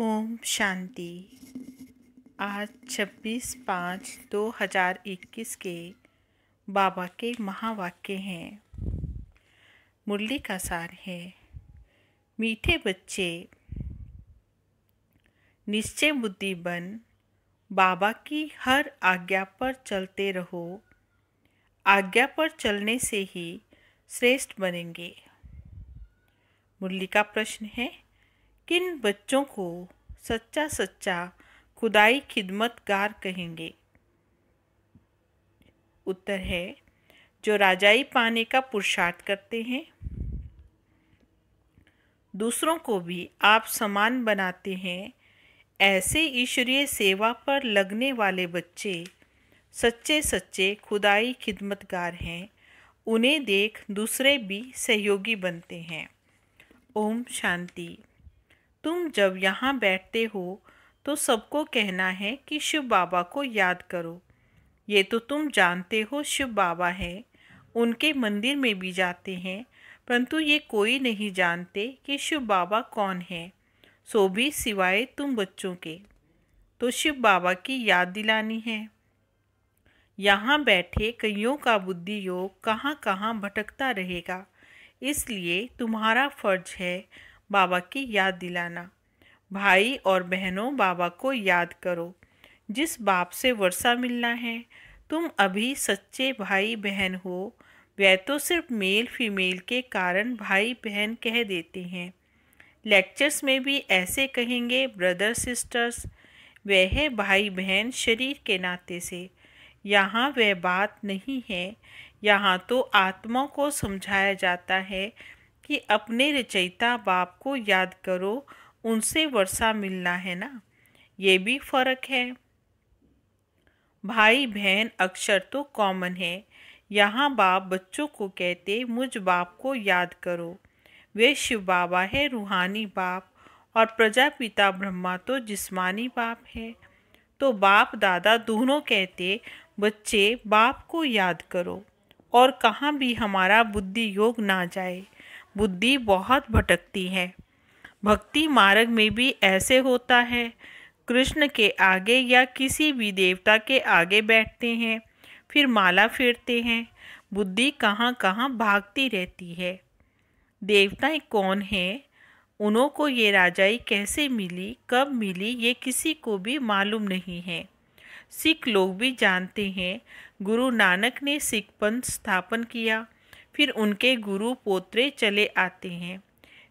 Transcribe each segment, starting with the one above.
ओम शांति। आज 26/5/2021 के बाबा के महावाक्य हैं। मुरली का सार है, मीठे बच्चे निश्चय बुद्धि बन बाबा की हर आज्ञा पर चलते रहो। आज्ञा पर चलने से ही श्रेष्ठ बनेंगे। मुरली का प्रश्न है, किन बच्चों को सच्चा सच्चा खुदाई खिदमतगार कहेंगे? उत्तर है, जो राजाई पाने का पुरुषार्थ करते हैं, दूसरों को भी आप समान बनाते हैं। ऐसे ईश्वरीय सेवा पर लगने वाले बच्चे सच्चे सच्चे खुदाई खिदमतगार हैं। उन्हें देख दूसरे भी सहयोगी बनते हैं। ओम शांति। तुम जब यहाँ बैठते हो तो सबको कहना है कि शिव बाबा को याद करो। ये तो तुम जानते हो शिव बाबा है, उनके मंदिर में भी जाते हैं, परंतु ये कोई नहीं जानते कि शिव बाबा कौन है, सो भी सिवाय तुम बच्चों के। तो शिव बाबा की याद दिलानी है। यहाँ बैठे कईयों का बुद्धि योग कहाँ कहाँ भटकता रहेगा, इसलिए तुम्हारा फर्ज है बाबा की याद दिलाना। भाई और बहनों, बाबा को याद करो। जिस बाप से वर्षा मिलना है, तुम अभी सच्चे भाई बहन हो। वह तो सिर्फ मेल फीमेल के कारण भाई बहन कह देते हैं। लेक्चर्स में भी ऐसे कहेंगे ब्रदर सिस्टर्स। वह है भाई बहन शरीर के नाते से। यहाँ वह बात नहीं है। यहाँ तो आत्मा को समझाया जाता है कि अपने रचयिता बाप को याद करो, उनसे वर्षा मिलना है ना। ये भी फर्क है। भाई बहन अक्षर तो कॉमन है। यहाँ बाप बच्चों को कहते मुझ बाप को याद करो। वे शिव बाबा है, रूहानी बाप, और प्रजापिता ब्रह्मा तो जिस्मानी बाप है। तो बाप दादा दोनों कहते बच्चे बाप को याद करो। और कहाँ भी हमारा बुद्धि योग ना जाए। बुद्धि बहुत भटकती है। भक्ति मार्ग में भी ऐसे होता है। कृष्ण के आगे या किसी भी देवता के आगे बैठते हैं, फिर माला फेरते हैं। बुद्धि कहाँ कहाँ भागती रहती है। देवताएं कौन हैं, उन्हों को ये राजाई कैसे मिली, कब मिली, ये किसी को भी मालूम नहीं है। सिख लोग भी जानते हैं, गुरु नानक ने सिख पंथ स्थापन किया, फिर उनके गुरु पोत्रे चले आते हैं।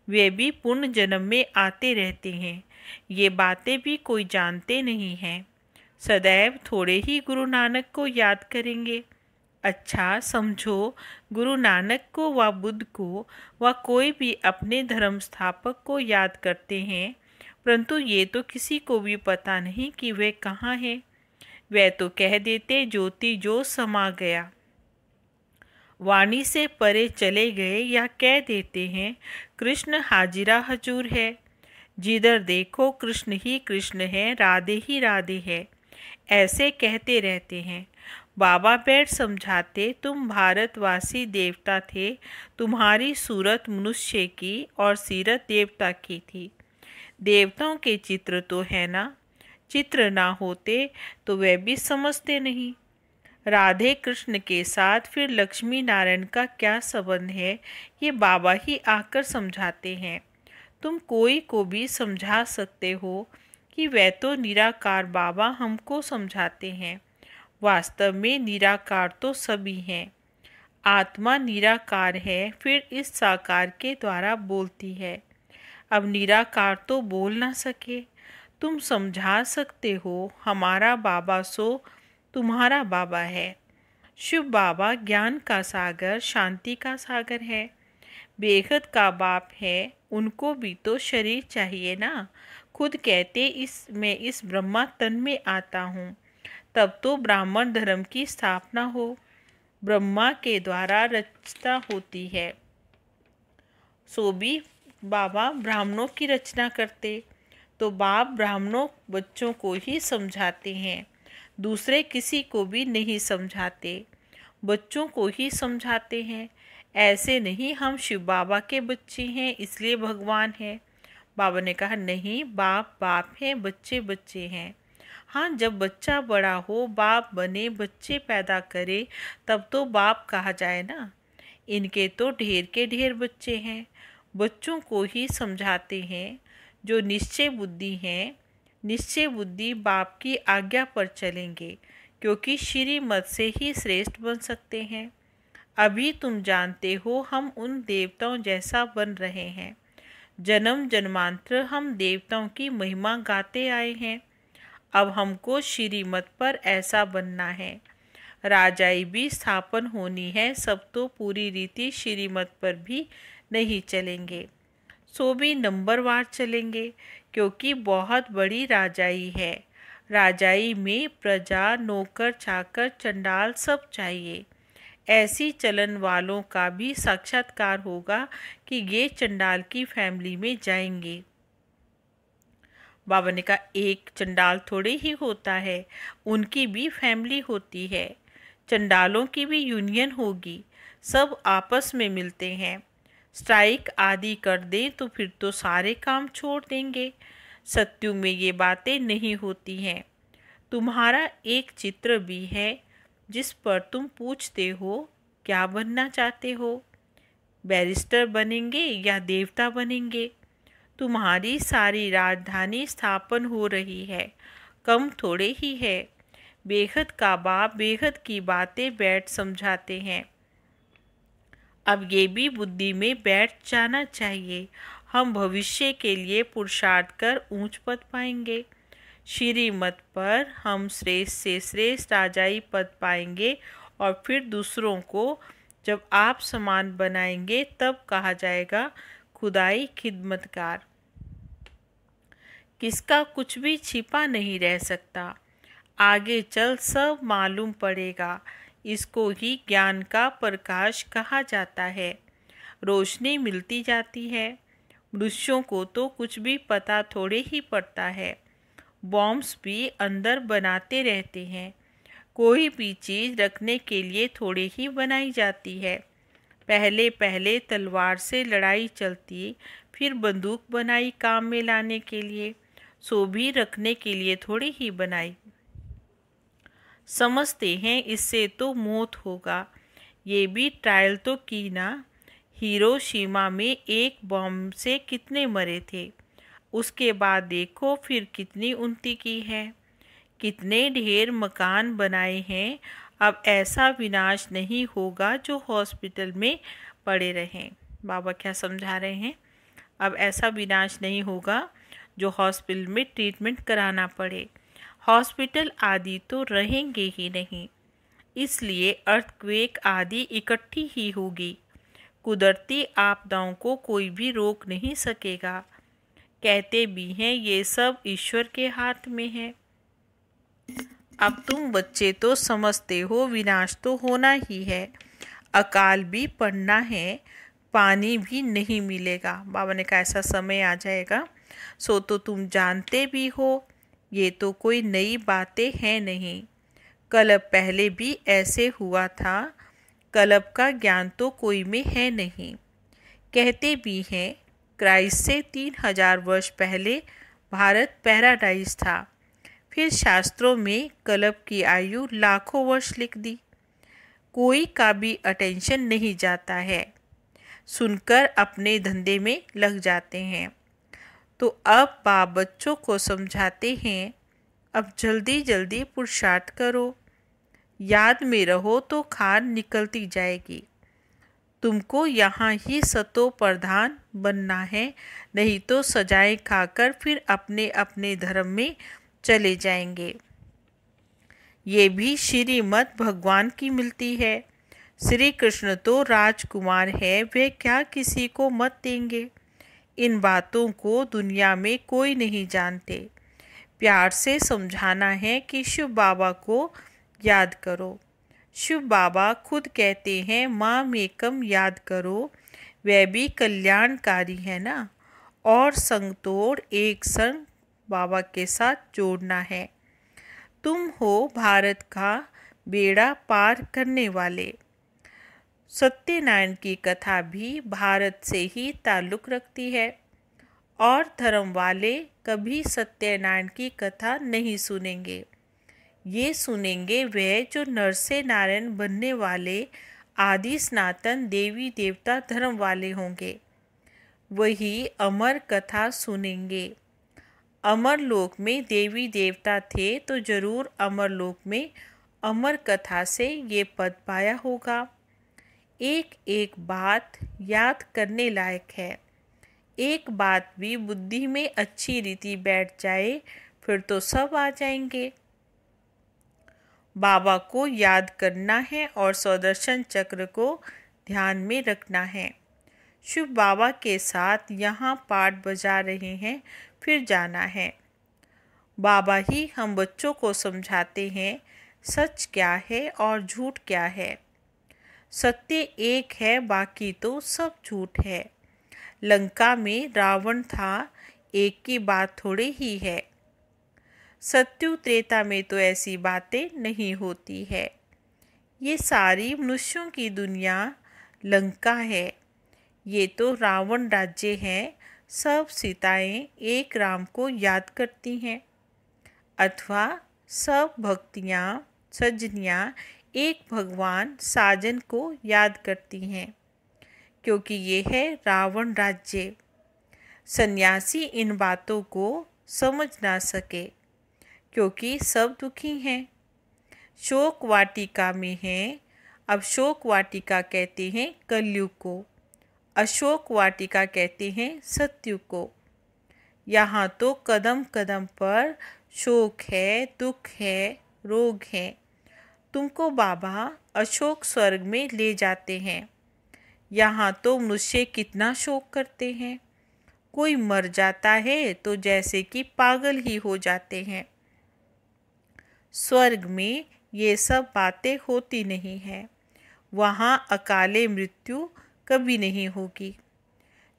वे भी पूर्ण जन्म में आते रहते हैं। ये बातें भी कोई जानते नहीं हैं। सदैव थोड़े ही गुरु नानक को याद करेंगे। अच्छा समझो, गुरु नानक को व बुद्ध को व कोई भी अपने धर्म स्थापक को याद करते हैं, परंतु ये तो किसी को भी पता नहीं कि वे कहाँ हैं। वे तो कह देते ज्योति जो समा गया, वाणी से परे चले गए, या कह देते हैं कृष्ण हाजिरा हजूर है। जिधर देखो कृष्ण ही कृष्ण है, राधे ही राधे है, ऐसे कहते रहते हैं। बाबा बैठ समझाते तुम भारतवासी देवता थे, तुम्हारी सूरत मनुष्य की और सीरत देवता की थी। देवताओं के चित्र तो है ना, चित्र ना होते तो वे भी समझते नहीं। राधे कृष्ण के साथ फिर लक्ष्मी नारायण का क्या संबंध है, ये बाबा ही आकर समझाते हैं। तुम कोई को भी समझा सकते हो कि वह तो निराकार बाबा हमको समझाते हैं। वास्तव में निराकार तो सभी हैं। आत्मा निराकार है, फिर इस साकार के द्वारा बोलती है। अब निराकार तो बोल ना सके, तुम समझा सकते हो हमारा बाबा सो तुम्हारा बाबा है। शिव बाबा ज्ञान का सागर, शांति का सागर है, बेहद का बाप है। उनको भी तो शरीर चाहिए ना। खुद कहते मैं इस ब्रह्मा तन में आता हूँ, तब तो ब्राह्मण धर्म की स्थापना हो। ब्रह्मा के द्वारा रचना होती है, सो भी बाबा ब्राह्मणों की रचना करते। तो बाप ब्राह्मणों बच्चों को ही समझाते हैं, दूसरे किसी को भी नहीं समझाते, बच्चों को ही समझाते हैं। ऐसे नहीं हम शिव बाबा के बच्चे हैं इसलिए भगवान है। बाबा ने कहा, नहीं, बाप बाप हैं, बच्चे बच्चे हैं। हाँ, जब बच्चा बड़ा हो, बाप बने, बच्चे पैदा करे, तब तो बाप कहा जाए ना। इनके तो ढेर के ढेर बच्चे हैं। बच्चों को ही समझाते हैं। जो निश्चय बुद्धि हैं, निश्चय बुद्धि बाप की आज्ञा पर चलेंगे, क्योंकि श्रीमत से ही श्रेष्ठ बन सकते हैं। अभी तुम जानते हो, हम उन देवताओं जैसा बन रहे हैं। जन्म जन्मांतर हम देवताओं की महिमा गाते आए हैं। अब हमको श्रीमत पर ऐसा बनना है। राजाई भी स्थापन होनी है। सब तो पूरी रीति श्रीमत पर भी नहीं चलेंगे, सो भी नंबरवार चलेंगे, क्योंकि बहुत बड़ी राजाई है। राजाई में प्रजा, नौकर चाकर, चंडाल सब चाहिए। ऐसी चलन वालों का भी साक्षात्कार होगा कि ये चंडाल की फैमिली में जाएंगे। बाबा ने कहा, एक चंडाल थोड़े ही होता है, उनकी भी फैमिली होती है। चंडालों की भी यूनियन होगी, सब आपस में मिलते हैं। स्ट्राइक आदि कर दें तो फिर तो सारे काम छोड़ देंगे। सत्युग में ये बातें नहीं होती हैं। तुम्हारा एक चित्र भी है जिस पर तुम पूछते हो, क्या बनना चाहते हो? बैरिस्टर बनेंगे या देवता बनेंगे? तुम्हारी सारी राजधानी स्थापन हो रही है, कम थोड़े ही है। बेहद का बाप बेहद की बातें बैठ समझाते हैं। अब ये भी बुद्धि में बैठ जाना चाहिए, हम भविष्य के लिए पुरुषार्थ कर ऊंच पद पाएंगे। श्रीमत पर हम श्रेष्ठ से श्रेष्ठ राजाई पद पाएंगे, और फिर दूसरों को जब आप समान बनाएंगे, तब कहा जाएगा खुदाई खिदमतकार। किसका कुछ भी छिपा नहीं रह सकता। आगे चल सब मालूम पड़ेगा। इसको ही ज्ञान का प्रकाश कहा जाता है। रोशनी मिलती जाती है। मनुष्यों को तो कुछ भी पता थोड़े ही पड़ता है। बॉम्ब्स भी अंदर बनाते रहते हैं। कोई भी चीज़ रखने के लिए थोड़े ही बनाई जाती है। पहले पहले तलवार से लड़ाई चलती, फिर बंदूक बनाई काम में लाने के लिए, सो भी रखने के लिए थोड़ी ही बनाई। समझते हैं इससे तो मौत होगा। ये भी ट्रायल तो की ना। हिरोशिमा में एक बॉम्ब से कितने मरे थे, उसके बाद देखो फिर कितनी उन्नति की है, कितने ढेर मकान बनाए हैं। अब ऐसा विनाश नहीं होगा जो हॉस्पिटल में पड़े रहें। बाबा क्या समझा रहे हैं? अब ऐसा विनाश नहीं होगा जो हॉस्पिटल में ट्रीटमेंट कराना पड़े। हॉस्पिटल आदि तो रहेंगे ही नहीं, इसलिए अर्थक्वेक आदि इकट्ठी ही होगी। कुदरती आपदाओं को कोई भी रोक नहीं सकेगा। कहते भी हैं ये सब ईश्वर के हाथ में है। अब तुम बच्चे तो समझते हो विनाश तो होना ही है, अकाल भी पड़ना है, पानी भी नहीं मिलेगा। बाबा ने कहा ऐसा समय आ जाएगा, सो तो तुम जानते भी हो। ये तो कोई नई बातें हैं नहीं। कल्प पहले भी ऐसे हुआ था। कल्प का ज्ञान तो कोई में है नहीं। कहते भी हैं क्राइस्ट से 3000 वर्ष पहले भारत पैराडाइज था। फिर शास्त्रों में कल्प की आयु लाखों वर्ष लिख दी। कोई का भी अटेंशन नहीं जाता है, सुनकर अपने धंधे में लग जाते हैं। तो अब बाप बच्चों को समझाते हैं, अब जल्दी जल्दी पुरुषार्थ करो, याद में रहो तो खान निकलती जाएगी। तुमको यहाँ ही सतो प्रधान बनना है, नहीं तो सजाएं खाकर फिर अपने अपने धर्म में चले जाएंगे। ये भी श्रीमत भगवान की मिलती है। श्री कृष्ण तो राजकुमार है, वे क्या किसी को मत देंगे। इन बातों को दुनिया में कोई नहीं जानते। प्यार से समझाना है कि शिव बाबा को याद करो। शिव बाबा खुद कहते हैं माम एकम याद करो, वह भी कल्याणकारी है ना। और संग तोड़ एक संग बाबा के साथ जोड़ना है। तुम हो भारत का बेड़ा पार करने वाले। सत्यनारायण की कथा भी भारत से ही ताल्लुक़ रखती है। और धर्म वाले कभी सत्यनारायण की कथा नहीं सुनेंगे। ये सुनेंगे वे जो नर से नारायण बनने वाले आदि सनातन देवी देवता धर्म वाले होंगे, वही अमर कथा सुनेंगे। अमर लोक में देवी देवता थे तो जरूर अमर लोक में अमर कथा से ये पद पाया होगा। एक एक बात याद करने लायक है। एक बात भी बुद्धि में अच्छी रीति बैठ जाए फिर तो सब आ जाएंगे। बाबा को याद करना है और सुदर्शन चक्र को ध्यान में रखना है। शिव बाबा के साथ यहाँ पाठ बजा रहे हैं, फिर जाना है। बाबा ही हम बच्चों को समझाते हैं सच क्या है और झूठ क्या है। सत्य एक है, बाकी तो सब झूठ है। लंका में रावण था, एक की बात थोड़ी ही है। सत्यु त्रेता में तो ऐसी बातें नहीं होती है। ये सारी मनुष्यों की दुनिया लंका है। ये तो रावण राज्य है। सब सीताएं एक राम को याद करती हैं, अथवा सब भक्तियाँ सजनियाँ एक भगवान साजन को याद करती हैं, क्योंकि ये है रावण राज्य। सन्यासी इन बातों को समझ ना सके, क्योंकि सब दुखी हैं। शोक वाटिका में हैं। अब शोक वाटिका कहते हैं कलयुग को, अशोक वाटिका कहते हैं सत्युग को। यहाँ तो कदम कदम पर शोक है, दुख है, रोग है। तुमको बाबा अशोक स्वर्ग में ले जाते हैं। यहाँ तो मनुष्य कितना शोक करते हैं। कोई मर जाता है तो जैसे कि पागल ही हो जाते हैं। स्वर्ग में ये सब बातें होती नहीं हैं। वहाँ अकाले मृत्यु कभी नहीं होगी।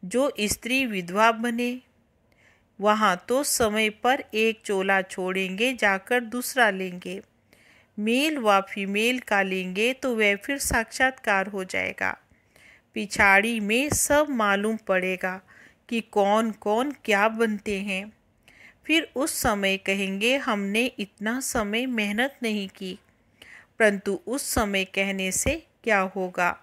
जो स्त्री विधवा बने, वहाँ तो समय पर एक चोला छोड़ेंगे, जाकर दूसरा लेंगे। मेल व फीमेल का लेंगे तो वह फिर साक्षात्कार हो जाएगा। पिछाड़ी में सब मालूम पड़ेगा कि कौन कौन क्या बनते हैं। फिर उस समय कहेंगे हमने इतना समय मेहनत नहीं की, परंतु उस समय कहने से क्या होगा।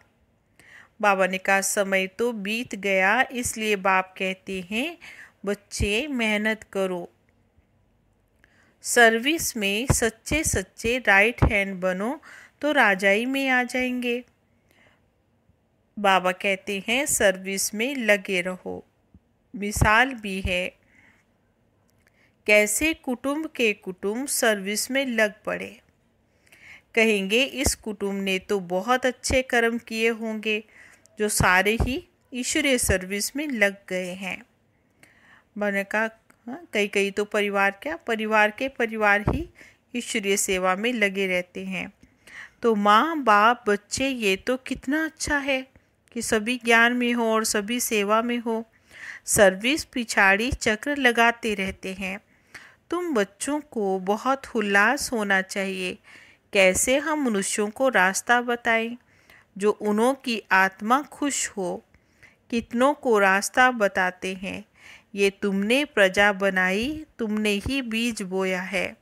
बाबा ने कहा समय तो बीत गया, इसलिए बाप कहते हैं बच्चे मेहनत करो। सर्विस में सच्चे सच्चे राइट हैंड बनो तो राजाई में आ जाएंगे। बाबा कहते हैं सर्विस में लगे रहो। मिसाल भी है, कैसे कुटुंब के कुटुंब सर्विस में लग पड़े। कहेंगे इस कुटुंब ने तो बहुत अच्छे कर्म किए होंगे, जो सारे ही ईश्वरीय सर्विस में लग गए हैं। मैंने कहा कई कई तो परिवार के परिवार ही ईश्वरीय सेवा में लगे रहते हैं। तो माँ बाप बच्चे ये तो कितना अच्छा है कि सभी ज्ञान में हो और सभी सेवा में हो। सर्विस पिछाड़ी चक्र लगाते रहते हैं। तुम बच्चों को बहुत उल्लास होना चाहिए। कैसे हम मनुष्यों को रास्ता बताएं जो उन्हों की आत्मा खुश हो। कितनों को रास्ता बताते हैं। ये तुमने प्रजा बनाई, तुमने ही बीज बोया है।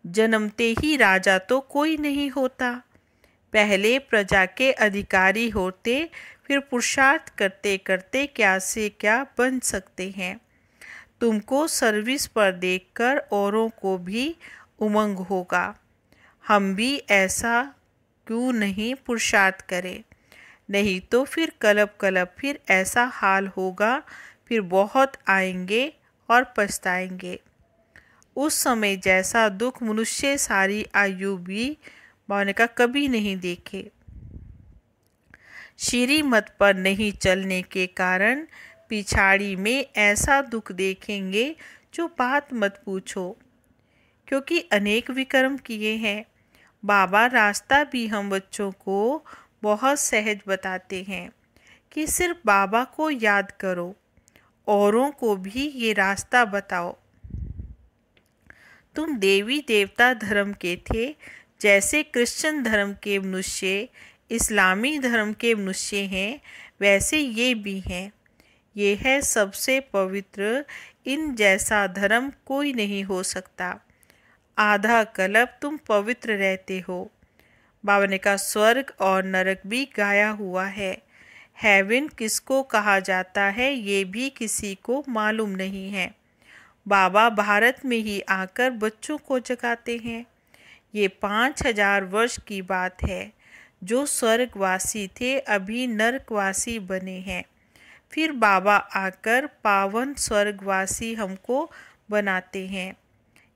जन्मते ही राजा तो कोई नहीं होता। पहले प्रजा के अधिकारी होते, फिर पुरुषार्थ करते करते क्या से क्या बन सकते हैं। तुमको सर्विस पर देखकर औरों को भी उमंग होगा। हम भी ऐसा क्यों नहीं पुरुषार्थ करें। नहीं तो फिर कलब फिर ऐसा हाल होगा, फिर बहुत आएंगे और पछताएंगे। उस समय जैसा दुख मनुष्य सारी आयु भी बाबा का कभी नहीं देखे। श्रीमत पर नहीं चलने के कारण पिछाड़ी में ऐसा दुख देखेंगे जो बात मत पूछो, क्योंकि अनेक विकर्म किए हैं। बाबा रास्ता भी हम बच्चों को बहुत सहज बताते हैं कि सिर्फ बाबा को याद करो, औरों को भी ये रास्ता बताओ। तुम देवी देवता धर्म के थे, जैसे क्रिश्चियन धर्म के मनुष्य इस्लामी धर्म के मनुष्य हैं, वैसे ये भी हैं। ये है सबसे पवित्र, इन जैसा धर्म कोई नहीं हो सकता। आधा कल्प तुम पवित्र रहते हो। बाबा ने कहा स्वर्ग और नरक भी गाया हुआ है। हेवन किसको कहा जाता है ये भी किसी को मालूम नहीं है। बाबा भारत में ही आकर बच्चों को जगाते हैं। ये 5000 वर्ष की बात है। जो स्वर्गवासी थे अभी नरकवासी बने हैं। फिर बाबा आकर पावन स्वर्गवासी हमको बनाते हैं।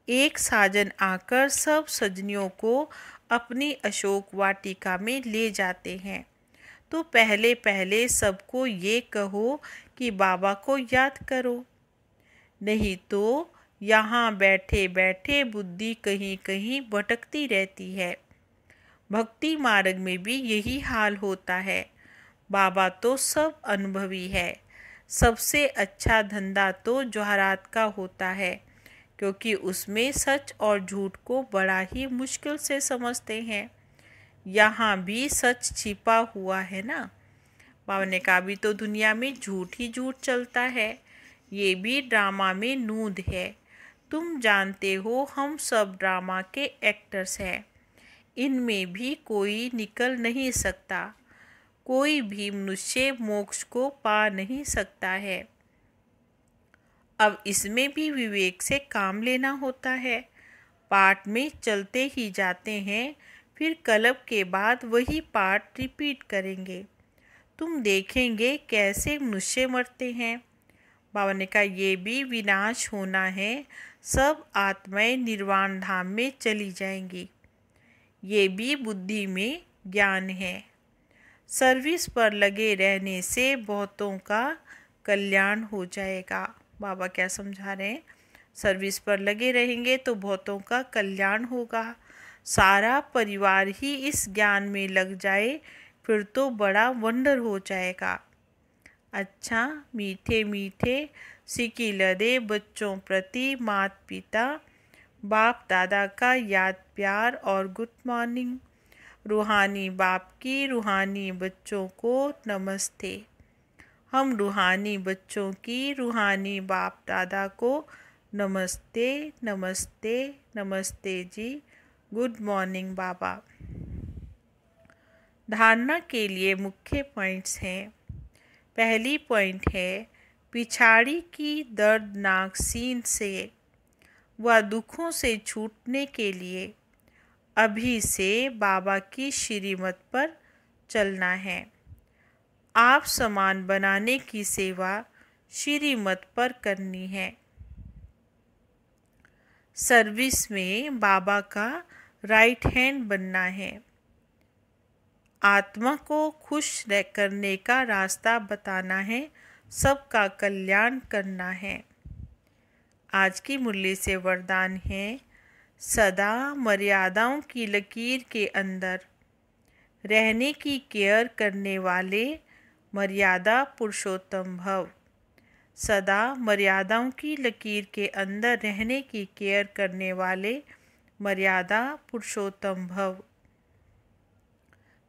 एक साजन आकर सब सजनियों को अपनी अशोक वाटिका में ले जाते हैं। तो पहले पहले सबको ये कहो कि बाबा को याद करो, नहीं तो यहाँ बैठे बैठे बुद्धि कहीं कहीं भटकती रहती है। भक्ति मार्ग में भी यही हाल होता है। बाबा तो सब अनुभवी है। सबसे अच्छा धंधा तो जौहरात का होता है, क्योंकि उसमें सच और झूठ को बड़ा ही मुश्किल से समझते हैं। यहाँ भी सच छिपा हुआ है ना। बाबा ने कहा भी तो दुनिया में झूठ ही झूठ चलता है। ये भी ड्रामा में नूंद है। तुम जानते हो हम सब ड्रामा के एक्टर्स हैं। इनमें भी कोई निकल नहीं सकता। कोई भी मनुष्य मोक्ष को पा नहीं सकता है। अब इसमें भी विवेक से काम लेना होता है। पाठ में चलते ही जाते हैं, फिर कल्प के बाद वही पाठ रिपीट करेंगे। तुम देखेंगे कैसे मनुष्य मरते हैं। बाबा ने कहा ये भी विनाश होना है। सब आत्माएं निर्वाण धाम में चली जाएंगी। ये भी बुद्धि में ज्ञान है। सर्विस पर लगे रहने से बहुतों का कल्याण हो जाएगा। बाबा क्या समझा रहे हैं? सर्विस पर लगे रहेंगे तो बहुतों का कल्याण होगा। सारा परिवार ही इस ज्ञान में लग जाए फिर तो बड़ा वंडर हो जाएगा। अच्छा, मीठे मीठे सिकी लदे बच्चों प्रति माता पिता बाप दादा का याद प्यार और गुड मॉर्निंग। रूहानी बाप की रूहानी बच्चों को नमस्ते। हम रूहानी बच्चों की रूहानी बाप दादा को नमस्ते नमस्ते नमस्ते जी। गुड मॉर्निंग बाबा। धारणा के लिए मुख्य पॉइंट्स हैं। पहली पॉइंट है पिछाड़ी की दर्दनाक सीन से व दुखों से छूटने के लिए अभी से बाबा की श्रीमत पर चलना है। आप समान बनाने की सेवा श्रीमत पर करनी है। सर्विस में बाबा का राइट हैंड बनना है। आत्मा को खुश करने का रास्ता बताना है। सबका कल्याण करना है। आज की मुरली से वरदान है सदा मर्यादाओं की लकीर के अंदर रहने की केयर करने वाले मर्यादा पुरुषोत्तम भव। सदा मर्यादाओं की लकीर के अंदर रहने की केयर करने वाले मर्यादा पुरुषोत्तम भव।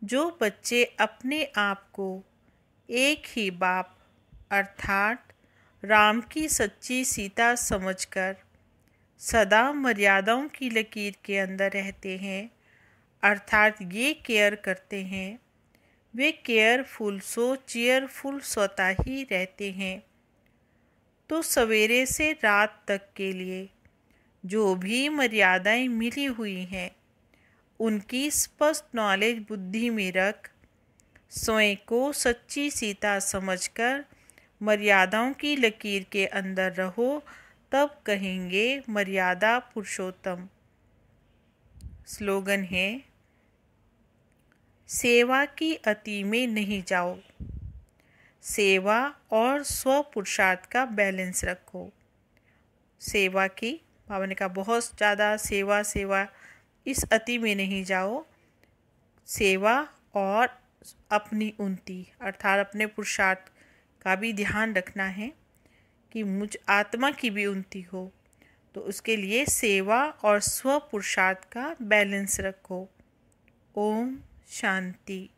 जो बच्चे अपने आप को एक ही बाप अर्थात राम की सच्ची सीता समझकर सदा मर्यादाओं की लकीर के अंदर रहते हैं, अर्थात ये केयर करते हैं, वे केयरफुल सो चेयरफुल स्वतः ही रहते हैं। तो सवेरे से रात तक के लिए जो भी मर्यादाएं मिली हुई हैं उनकी स्पष्ट नॉलेज बुद्धि में रख स्वयं को सच्ची सीता समझकर मर्यादाओं की लकीर के अंदर रहो, तब कहेंगे मर्यादा पुरुषोत्तम। स्लोगन है सेवा की अति में नहीं जाओ। सेवा और स्व पुरुषार्थ का बैलेंस रखो। सेवा की बाबा ने कहा बहुत ज़्यादा सेवा इस अति में नहीं जाओ। सेवा और अपनी उन्नति अर्थात अपने पुरुषार्थ का भी ध्यान रखना है कि मुझ आत्मा की भी उन्नति हो। तो उसके लिए सेवा और स्व पुरुषार्थ का बैलेंस रखो। ओम शांति।